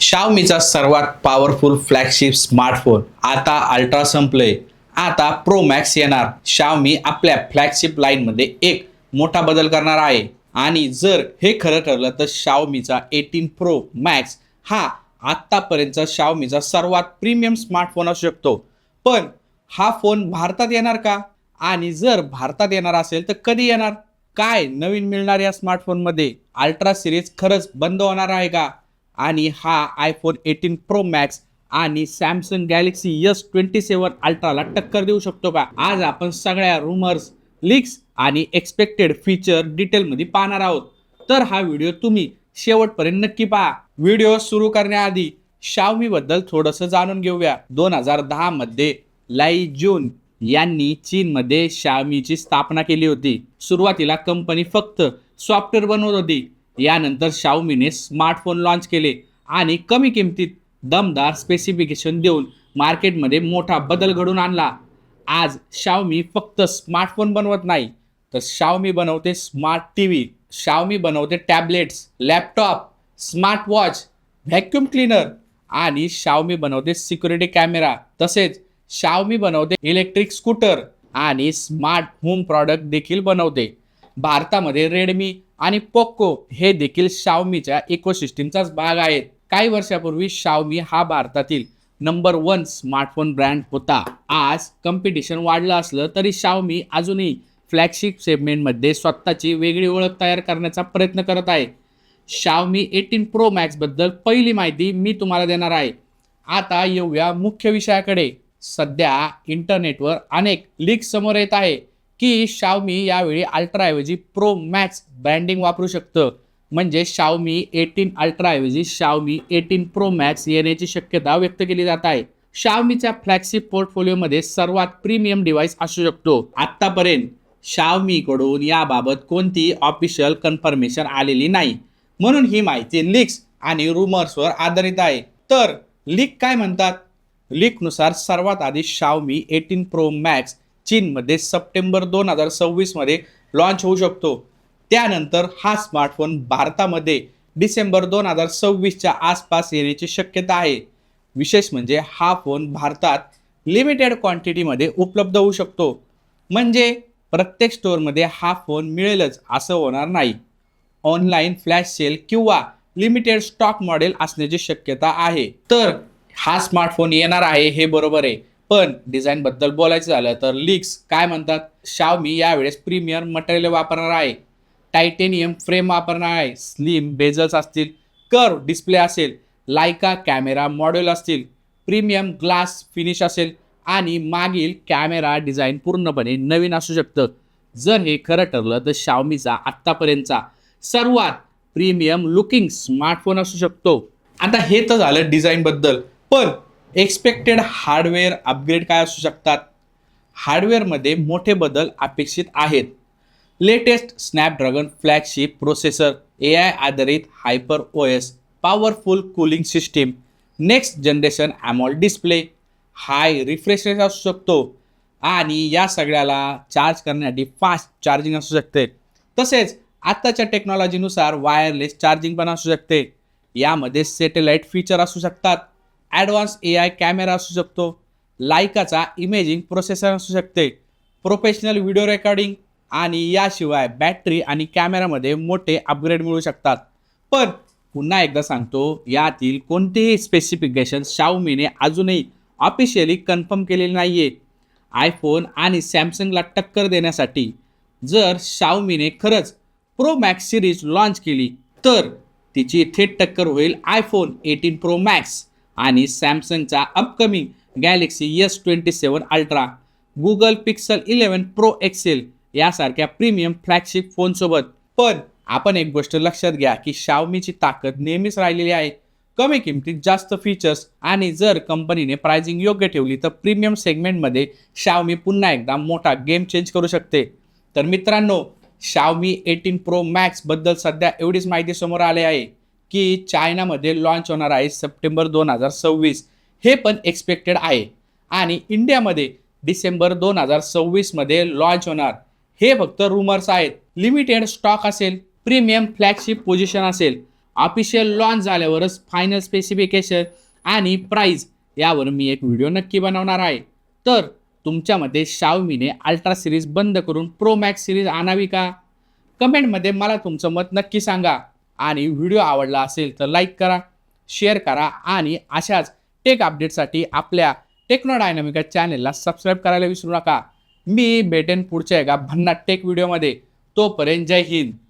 Xiaomiचा सर्वात powerful flagship smartphone आता ultra संपलंय. आता प्रो मॅक्स येणार. Xiaomi आपल्या फ्लॅगशिप लाईनमध्ये एक मोठा बदल करणार आहे आणि जर हे खरं ठरलं तर Xiaomiचा 18 प्रो मॅक्स हा आत्तापर्यंतचा Xiaomiचा सर्वात प्रीमियम स्मार्टफोन असू शकतो. पण हा फोन भारतात येणार का? आणि जर भारतात येणार असेल तर कधी येणार? काय नवीन मिळणार या स्मार्टफोनमध्ये? अल्ट्रा सिरीज खरंच बंद होणार आहे का? आणि हा आयफोन 18 प्रो मॅक्स आणि सॅमसंग गॅलेक्सी S27 अल्ट्राला टक्कर देऊ शकतो का? आज आपण सगळ्या रूमर्स, लीक्स आणि एक्सपेक्टेड फीचर डिटेलमध्ये पाहणार आहोत. तर हा व्हिडिओ तुम्ही शेवटपर्यंत नक्की पहा. व्हिडिओ सुरू करण्याआधी Xiaomi बद्दल थोडंसं जाणून घेऊया. 2010 मध्ये लाई जून यांनी चीनमध्ये Xiaomiची स्थापना केली होती. सुरुवातीला कंपनी फक्त सॉफ्टवेअर बनवत होती. यानंतर Xiaomiने स्मार्टफोन लॉन्च केले आणि कमी किमतीत दमदार स्पेसिफिकेशन देऊन मार्केटमध्ये मोठा बदल घडवून आणला. आज Xiaomi फक्त स्मार्टफोन बनवत नाही तर Xiaomi बनवते स्मार्ट टीव्ही, Xiaomi बनवते tablets, laptop, smart watch, vacuum cleaner आणि Xiaomi बनवते सिक्युरिटी कॅमेरा. तसेच Xiaomi बनवते इलेक्ट्रिक स्कूटर आणि स्मार्ट होम प्रॉडक्ट देखील बनवते. भारतामध्ये रेडमी आणि पोको हे देखील Xiaomiच्या इकोसिस्टीमचाच भाग आहेत. काही वर्षापूर्वी Xiaomi हा भारतातील नंबर 1 स्मार्टफोन ब्रँड होता. आज कॉम्पिटिशन वाढलं असलं तरी Xiaomi अजूनही फ्लॅगशिप सेगमेंटमध्ये स्वतःची वेगळी ओळख तयार करण्याचा प्रयत्न करत आहे. Xiaomi 18 प्रो मॅक्स बद्दल पहिली माहिती मी तुम्हाला देणार आहे. आता येऊया मुख्य विषयाकडे. सध्या इंटरनेटवर अनेक लीक्स समोर येत आहे की Xiaomi यावेळी अल्ट्राऐवजी प्रो मॅक्स ब्रँडिंग वापरू शकतं. म्हणजे Xiaomi 18 अल्ट्राऐवजी Xiaomi 18 प्रो मॅक्स येण्याची शक्यता व्यक्त केली जात आहे. Xiaomiच्या फ्लॅगशिप पोर्टफोलिओमध्ये सर्वात प्रीमियम डिव्हाइस असू शकतो. आत्तापर्यंत Xiaomi कडून याबाबत कोणतीही ऑफिशियल कन्फर्मेशन आलेली नाही, म्हणून ही माहिती लीक्स आणि रुमर्सवर आधारित आहे. तर लीक काय म्हणतात? लीकनुसार सर्वात आधी Xiaomi 18 प्रो मॅक्स चीनमध्ये सप्टेंबर 2026 मध्ये लॉन्च होऊ शकतो. त्यानंतर हा स्मार्टफोन भारतामध्ये डिसेंबर 2026च्या आसपास येण्याची शक्यता आहे. विशेष म्हणजे हा फोन भारतात लिमिटेड क्वांटिटीमध्ये उपलब्ध होऊ शकतो. म्हणजे प्रत्येक स्टोअरमध्ये हा फोन मिळेलच असं होणार नाही. ऑनलाईन फ्लॅश सेल किंवा लिमिटेड स्टॉक मॉडेल असण्याची शक्यता आहे. तर हा स्मार्टफोन येणार आहे हे बरोबर आहे, पण डिझाईनबद्दल बोलायचं झालं तर लीक्स काय म्हणतात? Xiaomi यावेळेस प्रीमियम मटेरियल वापरणार आहे, टायटेनियम फ्रेम वापरणार आहे, स्लिम बेजल्स असतील, कर्व डिस्प्ले असेल, लायका कॅमेरा मॉड्यूल असतील, प्रीमियम ग्लास फिनिश असेल आणि मागील कॅमेरा डिझाईन पूर्णपणे नवीन असू शकतं. जर हे खरं ठरलं तर Xiaomiचा आत्तापर्यंतचा सर्वात प्रीमियम लुकिंग स्मार्टफोन असू शकतो. आता हे तर झालं डिझाईनबद्दल, पण एक्सपेक्टेड हार्डवेअर अपग्रेड काय असू शकतात? हार्डवेअरमध्ये मोठे बदल अपेक्षित आहेत. Latest Snapdragon flagship processor, AI आधारित hyper OS, powerful cooling system, next generation AMOLED display, high refresh rate असू शकतो आणि या सगळ्याला चार्ज करण्यासाठी फास्ट चार्जिंग असू शकते. तसेच आत्ताच्या टेक्नॉलॉजीनुसार वायरलेस चार्जिंग पण असू शकते. यामध्ये सॅटेलाइट फीचर असू शकतात, ॲडव्हान्स AI कॅमेरा असू शकतो, लायकाचा इमेजिंग प्रोसेसर असू शकते, प्रोफेशनल व्हिडिओ रेकॉर्डिंग आणि याशिवाय बॅटरी आणि कॅमेरामध्ये मोठे अपग्रेड मिळू शकतात. पण पुन्हा एकदा सांगतो, यातील कोणतेही स्पेसिफिकेशन Xiaomiने अजूनही ऑफिशियली कन्फर्म केलेले नाही आहे. आयफोन आणि सॅमसंगला टक्कर देण्यासाठी जर Xiaomiने खरंच प्रो मॅक्स सिरीज लॉन्च केली तर तिची थेट टक्कर होईल आयफोन 18 प्रो मॅक्स आणि सॅमसंगचा upcoming Galaxy S27 Ultra, Google Pixel 11 Pro XL यासारख्या प्रीमियम फ्लॅगशिप फोनसोबत. पण आपण एक गोष्ट लक्षात घ्या की Xiaomiची ताकद नेहमीच राहिलेली आहे कमी किमतीत जास्त फीचर्स. आणि जर कंपनीने प्राइसिंग योग्य ठेवली तर प्रीमियम सेगमेंटमध्ये Xiaomi पुन्हा एकदा मोठा गेम चेंज करू शकते. तर मित्रांनो, Xiaomi 18 प्रो मॅक्स बद्दल सध्या एवढीच माहिती समोर आली आहे की चायनामध्ये लॉन्च होणार आहे सप्टेंबर 2026, हे पण एक्सपेक्टेड आहे. आणि इंडियामध्ये डिसेंबर 2026 मध्ये लॉन्च होणार, हे फक्त रुमर्स आहेत. लिमिटेड स्टॉक असेल, प्रीमियम फ्लॅगशिप पोझिशन असेल ऑफिशियल लॉन्च झाल्यावरच फायनल स्पेसिफिकेशन आणि प्राईस यावर मी एक व्हिडिओ नक्की बनवणार आहे. तर तुमच्यामध्ये Xiaomiने अल्ट्रा सिरीज बंद करून प्रो मॅक्स सिरीज आणावी का? कमेंटमध्ये मला तुमचं मत नक्की सांगा. आणि व्हिडिओ आवडला असेल तर लाईक करा, शेअर करा आणि अशाच टेक अपडेटसाठी आपल्या टेक्नो डायनामिका चॅनेलला सबस्क्राईब करायला विसरू नका. मी भेटेन पुढच्या एका भन्नाट टेक व्हिडिओमध्ये. तोपर्यंत जय हिंद.